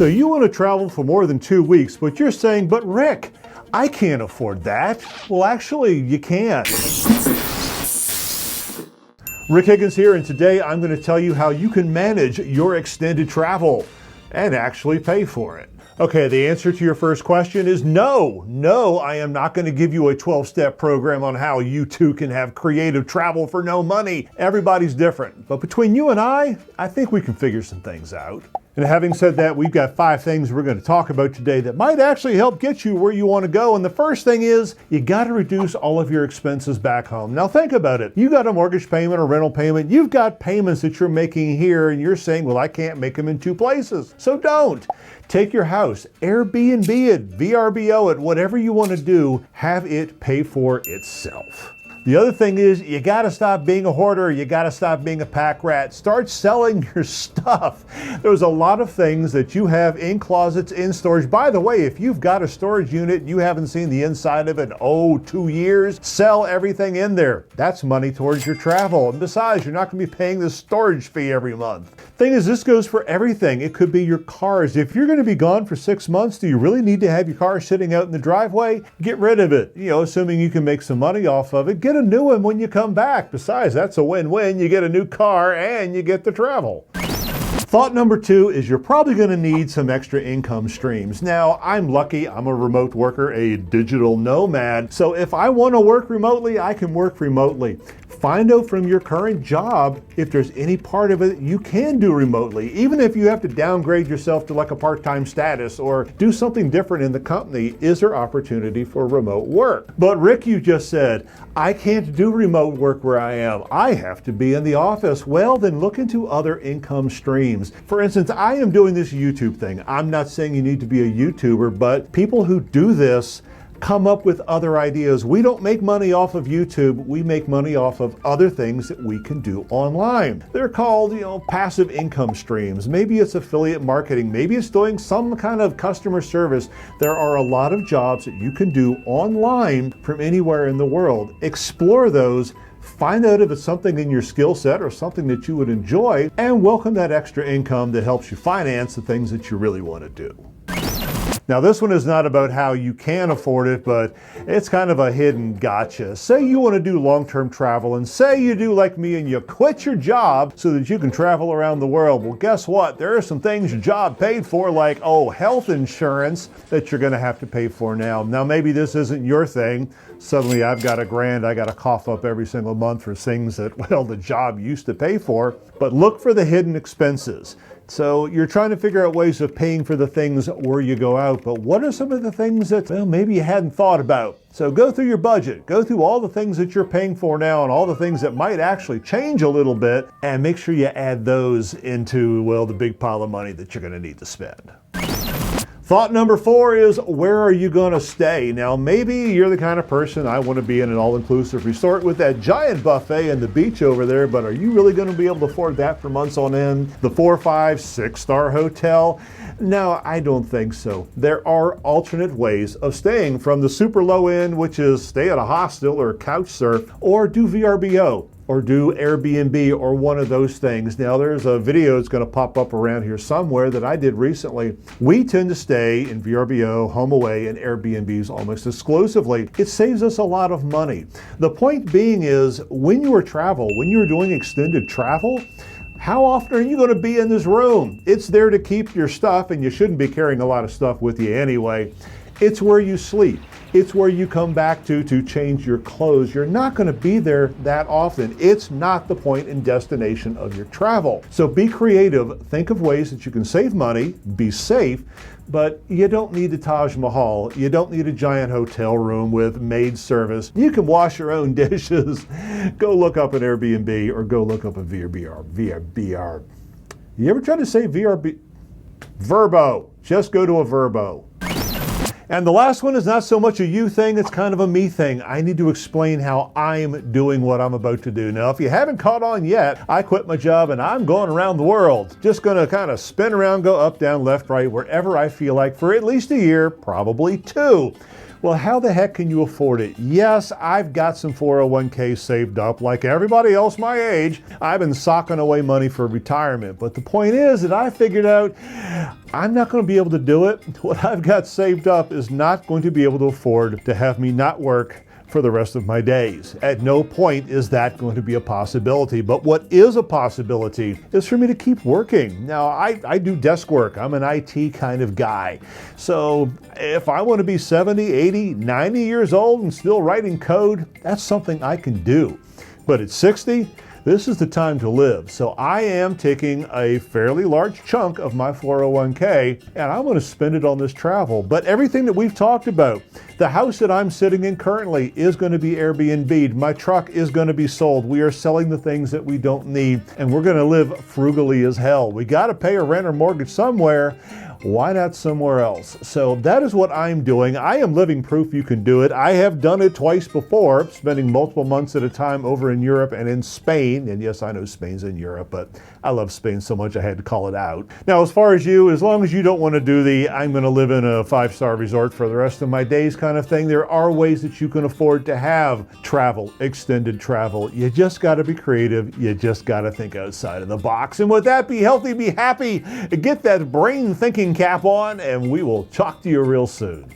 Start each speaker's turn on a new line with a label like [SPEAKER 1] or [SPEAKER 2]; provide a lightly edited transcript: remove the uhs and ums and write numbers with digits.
[SPEAKER 1] So you want to travel for more than 2 weeks, but you're saying, but Rick, I can't afford that. Well, actually, you can. Rick Higgins here, and today I'm going to tell you how you can manage your extended travel and actually pay for it. Okay, the answer to your first question is no. No, I am not going to give you a 12-step program on how you too can have creative travel for no money. Everybody's different. But between you and I think we can figure some things out. And having said that, we've got 5 things we're going to talk about today that might actually help get you where you want to go. And the first thing is, you got to reduce all of your expenses back home. Now think about it. You got a mortgage payment, a rental payment, you've got payments that you're making here, and you're saying, well, I can't make them in 2 places. So don't. Take your house, Airbnb it, VRBO it, whatever you want to do, have it pay for itself. The other thing is, you got to stop being a hoarder. You got to stop being a pack rat. Start selling your stuff. There's a lot of things that you have in closets, in storage. By the way, if you've got a storage unit and you haven't seen the inside of it in 2 years, sell everything in there. That's money towards your travel. And besides, you're not going to be paying the storage fee every month. Thing is, this goes for everything. It could be your cars. If you're going to be gone for 6 months, do you really need to have your car sitting out in the driveway? Get rid of it. Assuming you can make some money off of it. Get a new one when you come back. Besides, that's a win-win. You get a new car and you get to travel. Thought number 2 is you're probably going to need some extra income streams. Now, I'm lucky. I'm a remote worker, a digital nomad. So if I want to work remotely, I can work remotely. Find out from your current job if there's any part of it you can do remotely. Even if you have to downgrade yourself to like a part-time status or do something different in the company, is there opportunity for remote work? But Rick, you just said, I can't do remote work where I am. I have to be in the office. Well, then look into other income streams. For instance, I am doing this YouTube thing. I'm not saying you need to be a YouTuber, but people who do this come up with other ideas. We don't make money off of YouTube. We make money off of other things that we can do online. They're called, passive income streams. Maybe it's affiliate marketing. Maybe it's doing some kind of customer service. There are a lot of jobs that you can do online from anywhere in the world. Explore those. Find out if it's something in your skill set or something that you would enjoy, and welcome that extra income that helps you finance the things that you really want to do. Now, this one is not about how you can afford it, but it's kind of a hidden gotcha. Say you want to do long-term travel, and say you do like me and you quit your job so that you can travel around the world. Well, guess what? There are some things your job paid for, like, health insurance that you're going to have to pay for now. Now, maybe this isn't your thing. Suddenly, I've got $1,000 I got to cough up every single month for things that, the job used to pay for. But look for the hidden expenses. So you're trying to figure out ways of paying for the things where you go out, but what are some of the things that, maybe you hadn't thought about? So go through your budget, go through all the things that you're paying for now and all the things that might actually change a little bit, and make sure you add those into, the big pile of money that you're going to need to spend. Thought number 4 is, where are you going to stay? Now, maybe you're the kind of person, I want to be in an all-inclusive resort with that giant buffet and the beach over there, but are you really going to be able to afford that for months on end? The 4, 5, 6-star hotel? No, I don't think so. There are alternate ways of staying from the super low end, which is stay at a hostel or couch surf, or do VRBO. Or do Airbnb or one of those things. Now, there's a video that's going to pop up around here somewhere that I did recently. We tend to stay in VRBO, HomeAway, and Airbnbs almost exclusively. It saves us a lot of money. The point being is, when you're doing extended travel, how often are you going to be in this room? It's there to keep your stuff, and you shouldn't be carrying a lot of stuff with you anyway. It's where you sleep. It's where you come back to change your clothes. You're not going to be there that often. It's not the point and destination of your travel. So be creative. Think of ways that you can save money, be safe, but you don't need the Taj Mahal. You don't need a giant hotel room with maid service. You can wash your own dishes. Go look up an Airbnb or go look up a VRBO. You ever try to say VRB? Verbo. Just go to a Verbo. And the last one is not so much a you thing, it's kind of a me thing. I need to explain how I'm doing what I'm about to do. Now, if you haven't caught on yet, I quit my job and I'm going around the world. Just gonna kind of spin around, go up, down, left, right, wherever I feel like for at least a year, probably 2. Well, how the heck can you afford it? Yes, I've got some 401k saved up. Like everybody else my age, I've been socking away money for retirement. But the point is that I figured out I'm not going to be able to do it. What I've got saved up is not going to be able to afford to have me not work for the rest of my days. At no point is that going to be a possibility. But what is a possibility is for me to keep working. Now, I do desk work. I'm an IT kind of guy. So if I want to be 70, 80, 90 years old and still writing code, that's something I can do. But at 60, this is the time to live. So I am taking a fairly large chunk of my 401k and I'm going to spend it on this travel. But everything that we've talked about, the house that I'm sitting in currently is going to be Airbnb'd. My truck is going to be sold. We are selling the things that we don't need and we're going to live frugally as hell. We got to pay a rent or mortgage somewhere. Why not somewhere else? So that is what I'm doing. I am living proof you can do it. I have done it twice before, spending multiple months at a time over in Europe and in Spain. And yes, I know Spain's in Europe, but I love Spain so much I had to call it out. Now, as far as you, as long as you don't want to do the I'm going to live in a 5-star resort for the rest of my days kind of thing, there are ways that you can afford to have travel, extended travel. You just got to be creative. You just got to think outside of the box. And with that, be healthy, be happy, get that brain thinking cap on, and we will talk to you real soon.